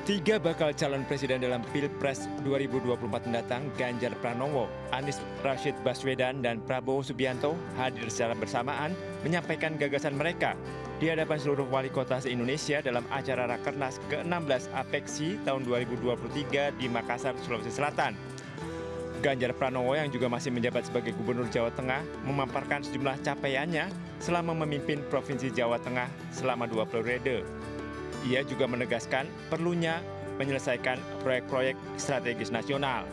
Tiga bakal calon presiden dalam Pilpres 2024 mendatang, Ganjar Pranowo, Anies Rashid Baswedan, dan Prabowo Subianto hadir secara bersamaan menyampaikan gagasan mereka di hadapan seluruh wali kota se-Indonesia dalam acara Rakernas ke-16 APEXI tahun 2023 di Makassar, Sulawesi Selatan. Ganjar Pranowo yang juga masih menjabat sebagai Gubernur Jawa Tengah memaparkan sejumlah capaiannya selama memimpin Provinsi Jawa Tengah selama 2 periode. Ia juga menegaskan perlunya menyelesaikan proyek-proyek strategis nasional.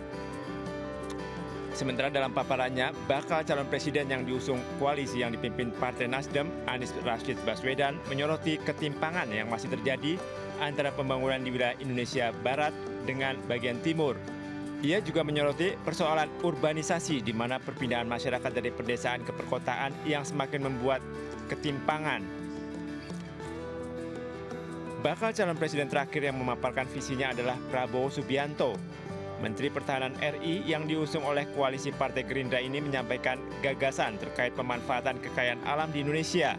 Sementara dalam paparannya, bakal calon presiden yang diusung koalisi yang dipimpin Partai Nasdem, Anies Rashid Baswedan, menyoroti ketimpangan yang masih terjadi antara pembangunan di wilayah Indonesia Barat dengan bagian timur. Ia juga menyoroti persoalan urbanisasi di mana perpindahan masyarakat dari pedesaan ke perkotaan yang semakin membuat ketimpangan. Bakal calon presiden terakhir yang memaparkan visinya adalah Prabowo Subianto. Menteri Pertahanan RI yang diusung oleh koalisi Partai Gerindra ini menyampaikan gagasan terkait pemanfaatan kekayaan alam di Indonesia.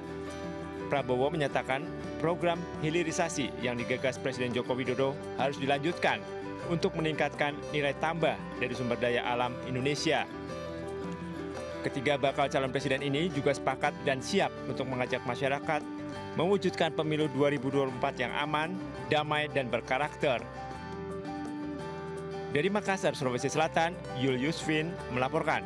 Prabowo menyatakan program hilirisasi yang digagas Presiden Joko Widodo harus dilanjutkan untuk meningkatkan nilai tambah dari sumber daya alam Indonesia. Ketiga bakal calon presiden ini juga sepakat dan siap untuk mengajak masyarakat mewujudkan pemilu 2024 yang aman, damai, dan berkarakter. Dari Makassar, Sulawesi Selatan, Yul Yusfin melaporkan.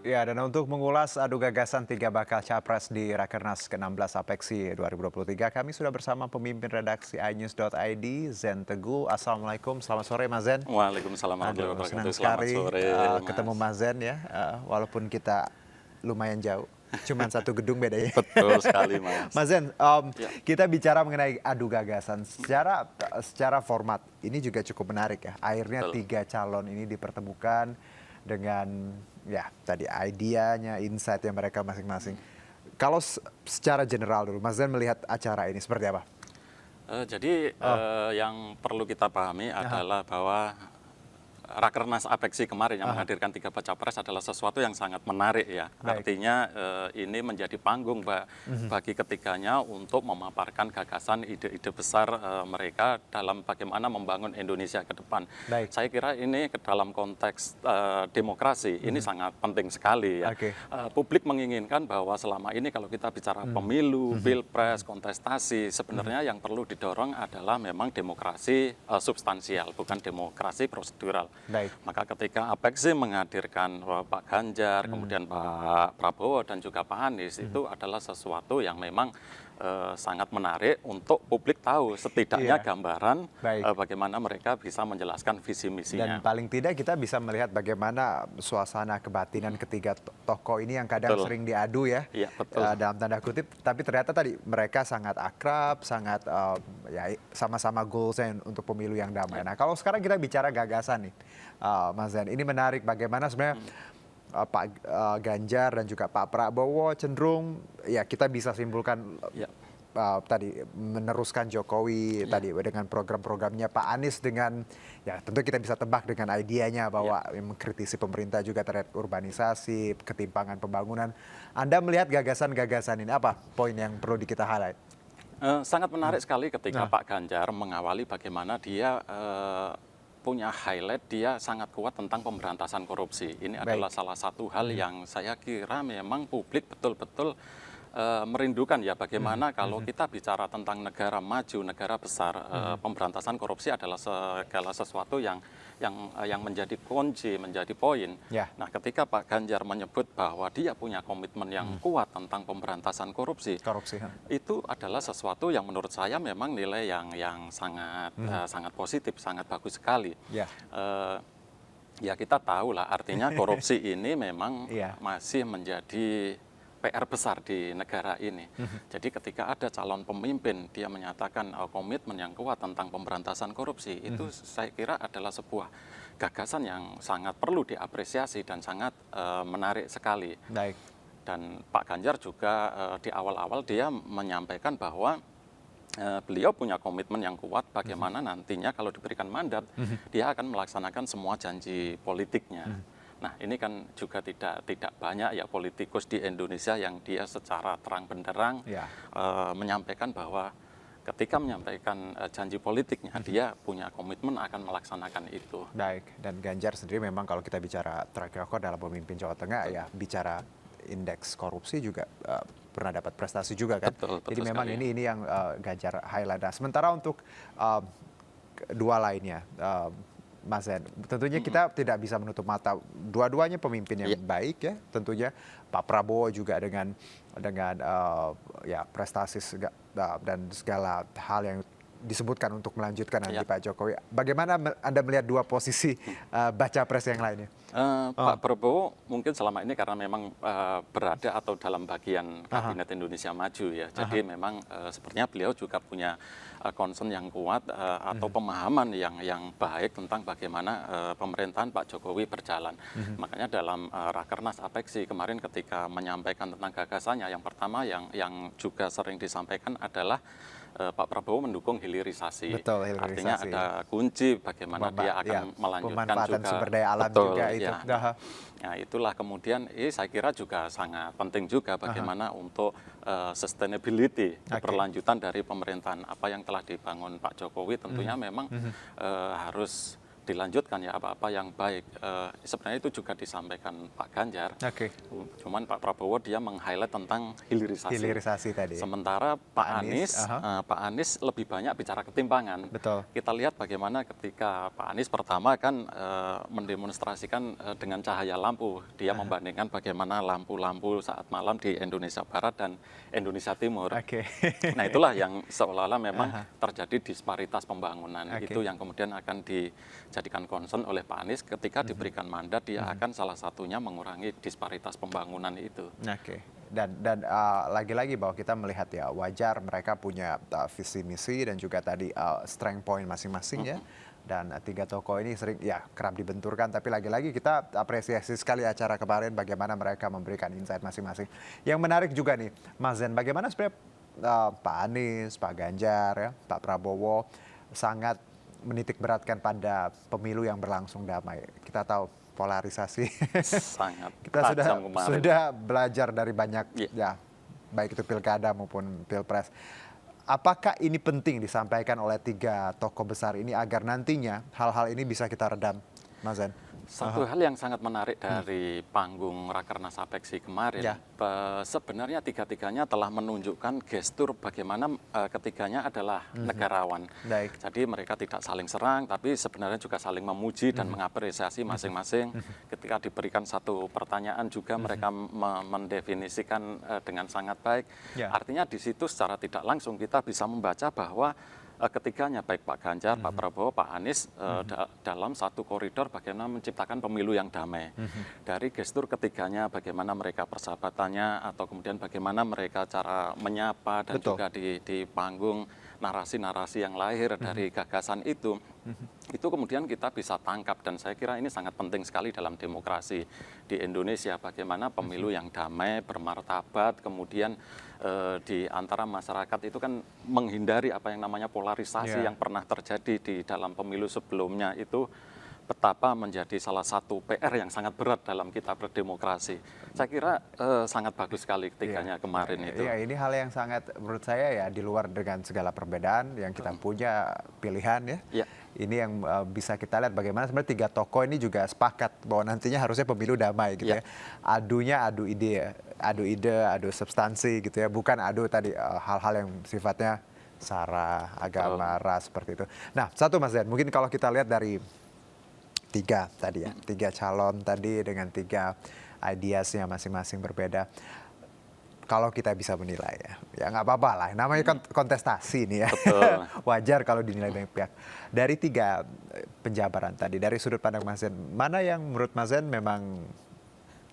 Ya, dan untuk mengulas adu gagasan tiga bakal capres di Rakernas ke-16 APEXI 2023, kami sudah bersama pemimpin redaksi iNews.id, Zen Teguh. Assalamualaikum, selamat sore Mas Zen. Waalaikumsalam warahmatullahi wabarakatuh. Senang Selamat sekali sore, ketemu Mas Zen ya, walaupun kita lumayan jauh. Cuman satu gedung bedanya. Betul sekali, Mas. Mas Zen, Ya. kita bicara mengenai adu gagasan. Secara format, ini juga cukup menarik ya. Akhirnya Betul. tiga calon ini dipertemukan dengan ya tadi idenya, insight-nya mereka masing-masing. Kalau secara general dulu, Mas Zen melihat acara ini seperti apa? Yang perlu kita pahami adalah bahwa Rakernas APEXI kemarin yang menghadirkan tiga baca pres adalah sesuatu yang sangat menarik ya. Baik. Artinya ini menjadi panggung bagi ketiganya untuk memaparkan gagasan ide-ide besar mereka dalam bagaimana membangun Indonesia ke depan. Baik. Saya kira ini dalam konteks demokrasi ini sangat penting sekali ya. Oke. Publik menginginkan bahwa selama ini kalau kita bicara pemilu, pilpres, kontestasi, sebenarnya yang perlu didorong adalah memang demokrasi substansial, bukan demokrasi prosedural. Baik. Maka ketika APEXI menghadirkan Pak Ganjar, kemudian Pak Prabowo dan juga Pak Anies, itu adalah sesuatu yang memang sangat menarik untuk publik tahu setidaknya gambaran bagaimana mereka bisa menjelaskan visi misinya. Dan paling tidak kita bisa melihat bagaimana suasana kebatinan ketiga tokoh ini yang kadang sering diadu ya, Iya, betul. dalam tanda kutip. Tapi ternyata tadi mereka sangat akrab, sangat ya sama-sama goalsnya untuk pemilu yang damai. Nah kalau sekarang kita bicara gagasan nih, Mas Zen, ini menarik bagaimana sebenarnya Pak Ganjar dan juga Pak Prabowo cenderung ya kita bisa simpulkan tadi meneruskan Jokowi tadi dengan program-programnya, Pak Anies dengan ya tentu kita bisa tebak dengan idenya bahwa mengkritisi pemerintah juga terhadap urbanisasi, ketimpangan pembangunan. Anda melihat gagasan-gagasan ini apa poin yang perlu kita highlight? Sangat menarik sekali ketika Pak Ganjar mengawali bagaimana dia punya highlight, dia sangat kuat tentang pemberantasan korupsi. Ini adalah salah satu hal yang saya kira memang publik betul-betul merindukan ya, bagaimana kalau kita bicara tentang negara maju, negara besar, pemberantasan korupsi adalah segala sesuatu yang menjadi kunci, menjadi poin. Nah, ketika Pak Ganjar menyebut bahwa dia punya komitmen yang kuat tentang pemberantasan korupsi, itu adalah sesuatu yang menurut saya memang nilai yang sangat sangat positif, sangat bagus sekali. Ya kita tahu lah, artinya korupsi ini memang masih menjadi PR besar di negara ini. Jadi ketika ada calon pemimpin, dia menyatakan komitmen yang kuat tentang pemberantasan korupsi, itu saya kira adalah sebuah gagasan yang sangat perlu diapresiasi dan sangat menarik sekali. Baik. Dan Pak Ganjar juga di awal-awal dia menyampaikan bahwa beliau punya komitmen yang kuat bagaimana nantinya kalau diberikan mandat, dia akan melaksanakan semua janji politiknya. Nah, ini kan juga tidak banyak ya politikus di Indonesia yang dia secara terang benderang menyampaikan bahwa ketika menyampaikan janji politiknya, dia punya komitmen akan melaksanakan itu. Baik, dan Ganjar sendiri memang kalau kita bicara track record dalam pemimpin Jawa Tengah, ya bicara indeks korupsi juga pernah dapat prestasi juga kan. Betul Jadi memang sekali. ini yang Ganjar highlight. Nah, sementara untuk dua lainnya, Mas Zen, tentunya kita tidak bisa menutup mata dua-duanya pemimpin yang baik ya. Tentunya Pak Prabowo juga dengan ya prestasi dan segala hal yang disebutkan untuk melanjutkan nanti Pak Jokowi. Bagaimana Anda melihat dua posisi baca pres yang lainnya? Pak Prabowo mungkin selama ini karena memang berada atau dalam bagian Kabinet Indonesia Maju ya. Jadi memang sepertinya beliau juga punya concern yang kuat atau pemahaman yang baik tentang bagaimana pemerintahan Pak Jokowi berjalan. Makanya dalam Rakernas Apeksi kemarin ketika menyampaikan tentang gagasannya, yang pertama yang juga sering disampaikan adalah Pak Prabowo mendukung hilirisasi. Betul, hilirisasi. Artinya ada kunci bagaimana dia akan melanjutkan pemanfaatan juga sumber daya alam betul, juga itu. Ya. Nah, itulah kemudian saya kira juga sangat penting juga bagaimana untuk sustainability, keberlanjutan dari pemerintahan apa yang telah dibangun Pak Jokowi tentunya memang harus dilanjutkan ya apa-apa yang baik. Sebenarnya itu juga disampaikan Pak Ganjar. Cuman Pak Prabowo dia meng-highlight tentang hilirisasi. Hilirisasi tadi. Sementara Pak Anies lebih banyak bicara ketimpangan. Betul. Kita lihat bagaimana ketika Pak Anies pertama kan mendemonstrasikan dengan cahaya lampu. Dia membandingkan bagaimana lampu-lampu saat malam di Indonesia Barat dan Indonesia Timur. Nah, itulah yang seolah-olah memang terjadi disparitas pembangunan. Itu yang kemudian akan dijadikan concern oleh Pak Anies ketika diberikan mandat, dia akan salah satunya mengurangi disparitas pembangunan itu. Dan lagi-lagi bahwa kita melihat ya wajar mereka punya visi misi dan juga tadi strength point masing-masing ya. Dan tiga tokoh ini sering ya kerap dibenturkan, tapi lagi-lagi kita apresiasi sekali acara kemarin bagaimana mereka memberikan insight masing-masing. Yang menarik juga nih, Mas Zen, bagaimana sebenarnya Pak Anies, Pak Ganjar, ya, Pak Prabowo sangat menitik beratkan pada pemilu yang berlangsung damai. Kita tahu polarisasi. Sangat kita tajam kemarin. sudah belajar dari banyak ya baik itu pilkada maupun pilpres. Apakah ini penting disampaikan oleh tiga tokoh besar ini agar nantinya hal-hal ini bisa kita redam, Mas Zen? Satu hal yang sangat menarik dari panggung Rakernas Apeksi kemarin, sebenarnya tiga-tiganya telah menunjukkan gestur bagaimana ketiganya adalah negarawan. Jadi mereka tidak saling serang, tapi sebenarnya juga saling memuji dan mengapresiasi masing-masing. Ketika diberikan satu pertanyaan juga mereka mendefinisikan dengan sangat baik. Artinya di situ secara tidak langsung kita bisa membaca bahwa ketiganya baik Pak Ganjar, Pak Prabowo, Pak Anies dalam satu koridor bagaimana menciptakan pemilu yang damai. Dari gestur ketiganya bagaimana mereka persahabatannya atau kemudian bagaimana mereka cara menyapa dan juga di panggung narasi-narasi yang lahir dari gagasan itu kemudian kita bisa tangkap dan saya kira ini sangat penting sekali dalam demokrasi di Indonesia bagaimana pemilu yang damai, bermartabat, kemudian di antara masyarakat itu kan menghindari apa yang namanya polarisasi yang pernah terjadi di dalam pemilu sebelumnya itu betapa menjadi salah satu PR yang sangat berat dalam kita berdemokrasi. Saya kira sangat bagus sekali ketiganya kemarin itu. Iya, ini hal yang sangat menurut saya ya di luar dengan segala perbedaan yang kita punya pilihan ya. Ini yang bisa kita lihat bagaimana sebenarnya tiga tokoh ini juga sepakat bahwa nantinya harusnya pemilu damai gitu ya. Adunya adu ide, adu substansi gitu ya. Bukan adu tadi hal-hal yang sifatnya sara, agama, ras seperti itu. Nah, satu Mas Zen, mungkin kalau kita lihat dari tiga tadi ya, tiga calon tadi dengan tiga ideasnya masing-masing berbeda. Kalau kita bisa menilai ya nggak apa-apa lah. Namanya kontestasi nih ya. Wajar kalau dinilai banyak pihak. Dari tiga penjabaran tadi, dari sudut pandang Mas Zen, mana yang menurut Mas Zen memang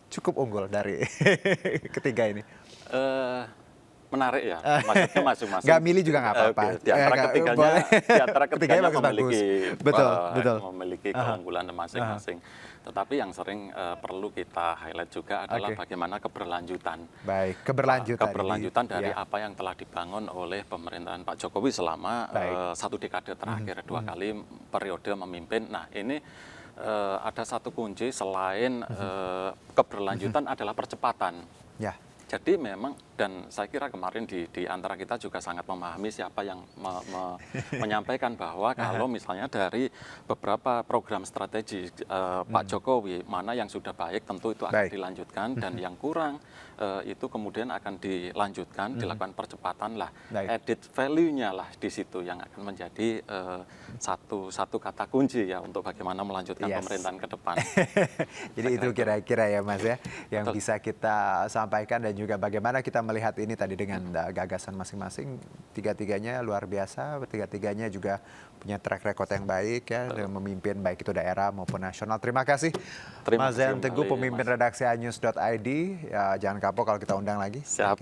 cukup unggul dari ketiga ini? Menarik ya, maksudnya masing-masing. Gak milih juga nggak apa-apa. Di antara ketiganya memiliki keunggulan masing-masing. Tetapi yang sering perlu kita highlight juga adalah bagaimana keberlanjutan. Baik, keberlanjutan dari apa yang telah dibangun oleh pemerintahan Pak Jokowi selama satu dekade terakhir, 2 kali periode memimpin. Nah, ini ada satu kunci selain keberlanjutan adalah percepatan. Jadi memang dan saya kira kemarin di antara kita juga sangat memahami siapa yang menyampaikan bahwa kalau misalnya dari beberapa program strategi Pak Jokowi, mana yang sudah baik tentu itu akan dilanjutkan, dan yang kurang itu kemudian akan dilanjutkan, dilakukan percepatan lah. Added value-nya lah di situ yang akan menjadi satu kata kunci ya untuk bagaimana melanjutkan pemerintahan ke depan. Jadi itu kira-kira ya Mas ya, yang bisa kita sampaikan, dan juga bagaimana kita melihat ini tadi dengan gagasan masing-masing. Tiga-tiganya luar biasa, tiga-tiganya juga punya track record yang baik ya, dengan memimpin baik itu daerah maupun nasional. Terima kasih Mas Zain Teguh, pemimpin redaksi iNews.id. Ya, jangan kapok kalau kita undang lagi. Siap.